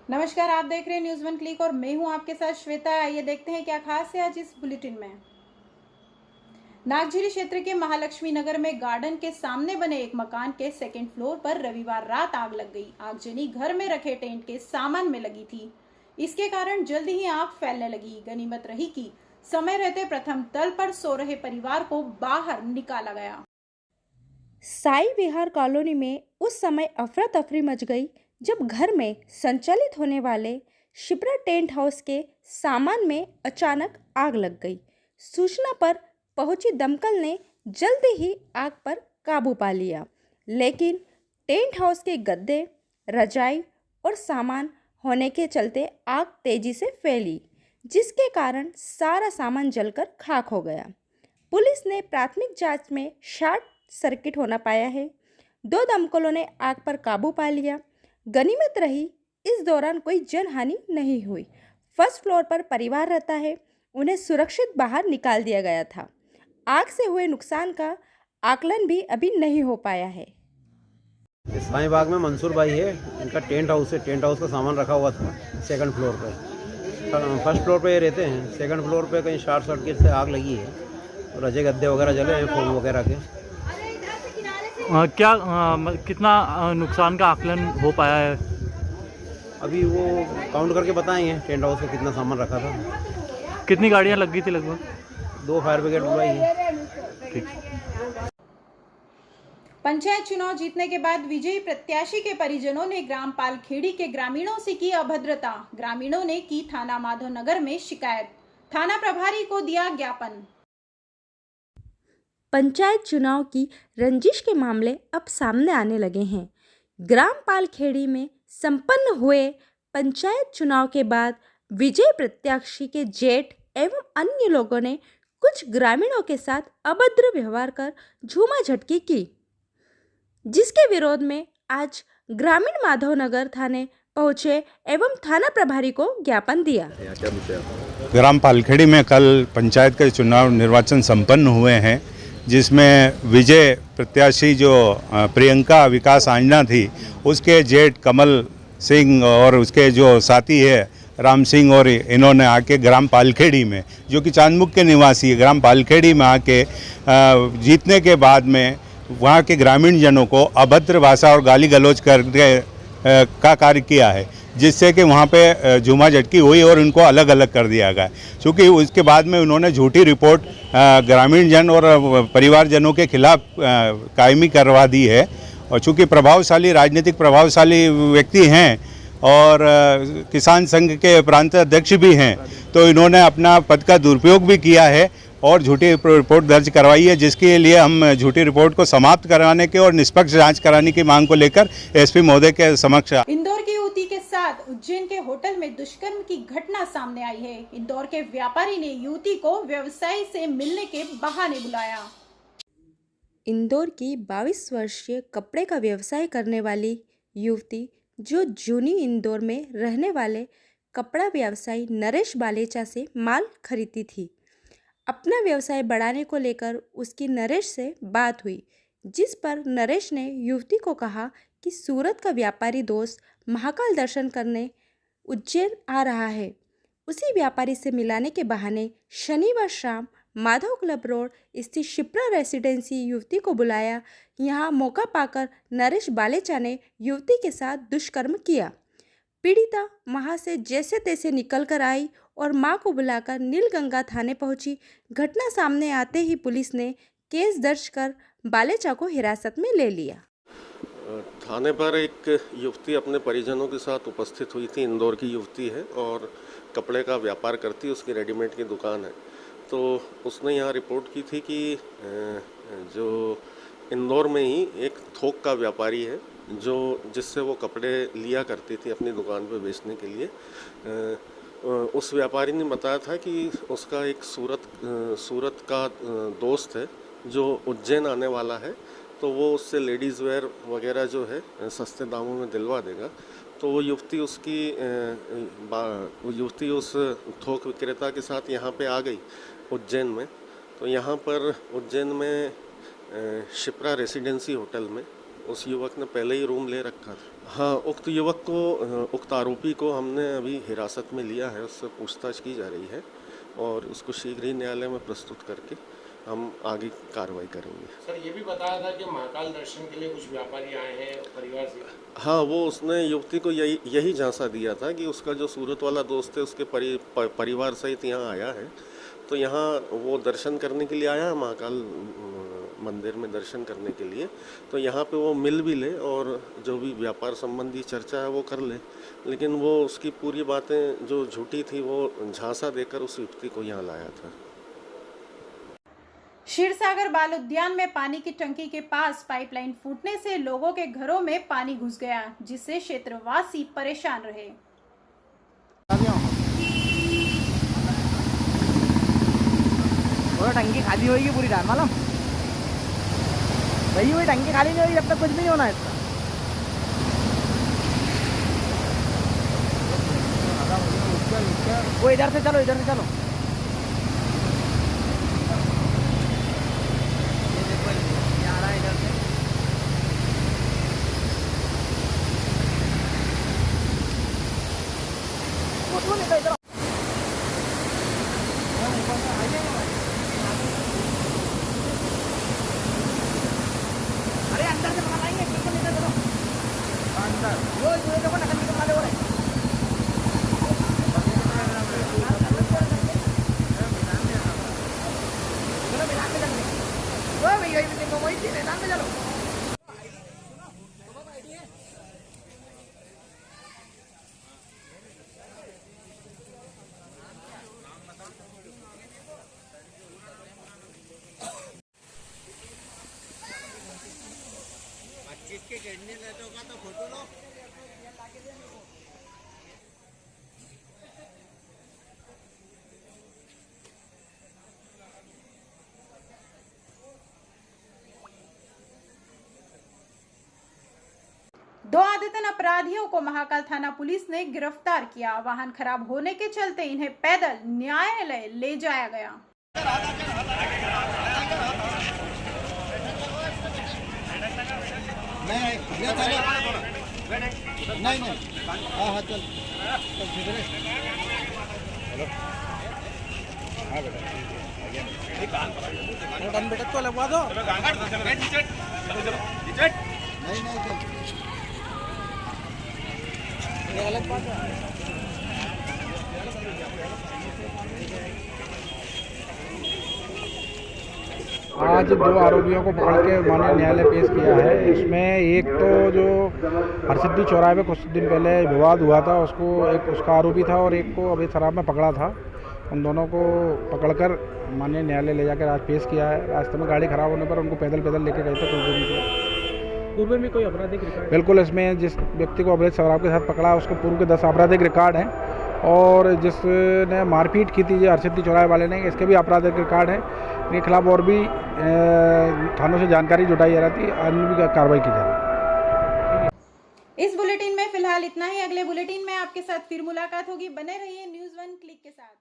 नमस्कार, आप देख रहे हैं न्यूज़ वन क्लिक और मैं हूं आपके साथ श्वेता। आइए देखते हैं क्या खास है आज इस बुलेटिन में। नागझीरी क्षेत्र के महालक्ष्मी नगर में गार्डन के सामने बने एक मकान के सेकंड फ्लोर पर रविवार रात आग लग गई। आगजनी घर में रखे टेंट के सामान में लगी थी। इसके कारण जल्दी ही आग फैलने लगी। गनीमत रही कि समय रहते प्रथम तल पर सो रहे परिवार को बाहर निकाला गया। साई विहार कॉलोनी में उस समय अफरा तफरी मच गई जब घर में संचालित होने वाले शिप्रा टेंट हाउस के सामान में अचानक आग लग गई। सूचना पर पहुंची दमकल ने जल्दी ही आग पर काबू पा लिया, लेकिन टेंट हाउस के गद्दे, रजाई और सामान होने के चलते आग तेजी से फैली, जिसके कारण सारा सामान जलकर खाक हो गया। पुलिस ने प्राथमिक जांच में शॉर्ट सर्किट होना पाया है। 2 दमकलों ने आग पर काबू पा लिया। गनीमत रही इस दौरान कोई जनहानि नहीं हुई। फर्स्ट फ्लोर पर परिवार रहता है, उन्हें सुरक्षित बाहर निकाल दिया गया था। आग से हुए नुकसान का आकलन भी अभी नहीं हो पाया है। साई बाग में मंसूर भाई है, इनका टेंट हाउस है। टेंट हाउस का सामान रखा हुआ था सेकंड फ्लोर पे। फर्स्ट फ्लोर पे ये रहते हैं, सेकंड फ्लोर पे कहीं शॉर्ट सर्किट से आग लगी है। रजे गद्दे वगैरह जले हैं, फोन वगैरह के। कितना नुकसान का आकलन हो पाया है? अभी वो काउंट करके बताएंगे टेंट हाउस में कितना सामान रखा था। कितनी गाड़ियां लगी थी लगभग? 2 फायर ब्रिगेड बुलाई है। ठीक। पंचायत चुनाव जीतने के बाद विजयी प्रत्याशी के परिजनों ने ग्राम पालखेड़ी के ग्रामीणों से की अभद्रता। ग्रामीणों ने की थाना माधवनगर में शिकायत। थाना प्रभारी को दिया ज्ञापन। पंचायत चुनाव की रंजिश के मामले अब सामने आने लगे हैं। ग्राम पालखेड़ी में संपन्न हुए पंचायत चुनाव के बाद विजय प्रत्याशी के जेठ एवं अन्य लोगों ने कुछ ग्रामीणों के साथ अभद्र व्यवहार कर झूमाझटकी की, जिसके विरोध में आज ग्रामीण माधवनगर थाने पहुंचे एवं थाना प्रभारी को ज्ञापन दिया। ग्राम पालखेड़ी में कल पंचायत के चुनाव निर्वाचन संपन्न हुए हैं, जिसमें विजय प्रत्याशी जो प्रियंका विकास आंजना थी, उसके जेठ कमल सिंह और उसके जो साथी है राम सिंह, और इन्होंने आके ग्राम पालखेड़ी में, जो कि चांदमुख के निवासी है, ग्राम पालखेड़ी में आके जीतने के बाद में वहाँ के ग्रामीण जनों को अभद्र भाषा और गाली गलौज करके का कार्य किया है, जिससे कि वहाँ पे झूमा झटकी हुई और उनको अलग अलग कर दिया गया। क्योंकि उसके बाद में उन्होंने झूठी रिपोर्ट ग्रामीण जन और परिवारजनों के खिलाफ कायमी करवा दी है। और चूँकि प्रभावशाली राजनीतिक प्रभावशाली व्यक्ति हैं और किसान संघ के प्रांत अध्यक्ष भी हैं, तो इन्होंने अपना पद का दुरुपयोग भी किया है और झूठी रिपोर्ट दर्ज करवाई है, जिसके लिए हम झूठी रिपोर्ट को समाप्त कराने के और निष्पक्ष जांच कराने की मांग को लेकर एसपी महोदय के समक्ष। इंदौर की युवती के साथ उज्जैन के होटल में दुष्कर्म की घटना सामने आई है। इंदौर के व्यापारी ने युवती को व्यवसायी से मिलने के बहाने बुलाया। इंदौर की 22 वर्षीय कपड़े का व्यवसाय करने वाली युवती, जो जूनी इंदौर में रहने वाले कपड़ा व्यवसायी नरेश बालेचा से माल खरीदती थी। अपना व्यवसाय बढ़ाने को लेकर उसकी नरेश से बात हुई, जिस पर नरेश ने युवती को कहा कि सूरत का व्यापारी दोस्त महाकाल दर्शन करने उज्जैन आ रहा है। उसी व्यापारी से मिलाने के बहाने शनिवार शाम माधव क्लब रोड स्थित शिप्रा रेसिडेंसी युवती को बुलाया। यहाँ मौका पाकर नरेश बालेचा ने युवती के साथ दुष्कर्म किया। पीड़िता वहाँ से जैसे तैसे निकल कर आई और मां को बुलाकर नीलगंगा थाने पहुंची। घटना सामने आते ही पुलिस ने केस दर्ज कर बालेचा को हिरासत में ले लिया। थाने पर एक युवती अपने परिजनों के साथ उपस्थित हुई थी। इंदौर की युवती है और कपड़े का व्यापार करती है, उसकी रेडीमेड की दुकान है। तो उसने यहाँ रिपोर्ट की थी कि जो इंदौर में ही एक थोक का व्यापारी है, जो जिससे वो कपड़े लिया करती थी अपनी दुकान पे बेचने के लिए। उस व्यापारी ने बताया था कि उसका एक सूरत का दोस्त है जो उज्जैन आने वाला है, तो वो उससे लेडीज़ वेयर वगैरह जो है सस्ते दामों में दिलवा देगा। तो वो युवती उस थोक विक्रेता के साथ यहाँ पे आ गई उज्जैन में। तो यहाँ पर उज्जैन में शिप्रा रेसिडेंसी होटल में उस युवक ने पहले ही रूम ले रखा था। हाँ, उक्त युवक को, उक्त आरोपी को हमने अभी हिरासत में लिया है, उससे पूछताछ की जा रही है और उसको शीघ्र ही न्यायालय में प्रस्तुत करके हम आगे कार्रवाई करेंगे। सर, ये भी बताया था कि महाकाल दर्शन के लिए कुछ व्यापारी आए हैं परिवार से। हाँ, वो उसने युवती को यही झांसा दिया था कि उसका जो सूरत वाला दोस्त है उसके परिवार सहित यहाँ आया है, तो यहाँ वो दर्शन करने के लिए आया है, महाकाल मंदिर में दर्शन करने के लिए, तो यहाँ पे वो मिल भी ले और जो भी व्यापार संबंधी चर्चा है वो कर ले, लेकिन वो उसकी पूरी बातें जो झूठी थी वो झांसा देकर उस युवती को यहाँ लाया था। क्षीरसागर बाल उद्यान में पानी की टंकी के पास पाइपलाइन फूटने से लोगों के घरों में पानी घुस गया, जिससे क्षेत्रवासी परेशान रहे। टंकी खाली होगी पूरी रात मालूम भई, हुई टंकी खाली नहीं होगी जब तक कुछ भी नहीं होना है इसका। वो इधर से चलो, इधर से चलो। अरे अंदर से पकड़ लाएंगे, बिल्कुल इधर करो अंदर। वो देखो ना, कहीं निकाले हो रहे। चलो मैदान में चलते। वो भैया देखो वही थी, मैदान में चलो। जिसके गिरने लेते होगा तो फोटो लो। दो आदतन अपराधियों को महाकाल थाना पुलिस ने गिरफ्तार किया। वाहन खराब होने के चलते इन्हें पैदल न्यायालय ले जाया गया। नहीं हाँ हाँ चल बेटा तो लगवा दो। नहीं गलत बात है। आज दो आरोपियों को पकड़ के माननीय न्यायालय पेश किया है। इसमें एक तो जो हरसिद्धि चौराहे में कुछ दिन पहले विवाद हुआ था, उसका आरोपी था और एक को अभी शराब में पकड़ा था। उन दोनों को पकड़कर माननीय न्यायालय ले जाकर आज पेश किया है। रास्ते में गाड़ी खराब होने पर उनको पैदल लेके गए थे कुछ दिन पूर्व में कोई आपराधिक रिकॉर्ड? बिल्कुल, इसमें जिस व्यक्ति को अवैध शराब के साथ पकड़ा उसको पूर्व के 10 आपराधिक रिकॉर्ड हैं और जिसने मारपीट की थी हरसिद्धि चौराहे वाले ने, इसके भी आपराधिक रिकॉर्ड है। इनके खिलाफ और भी थानों से जानकारी जुटाई जा रही थी, अन्य भी कार्रवाई की जा रही है। इस बुलेटिन में फिलहाल इतना ही। अगले बुलेटिन में आपके साथ फिर मुलाकात होगी। बने रहिए न्यूज़ 1 क्लिक के साथ।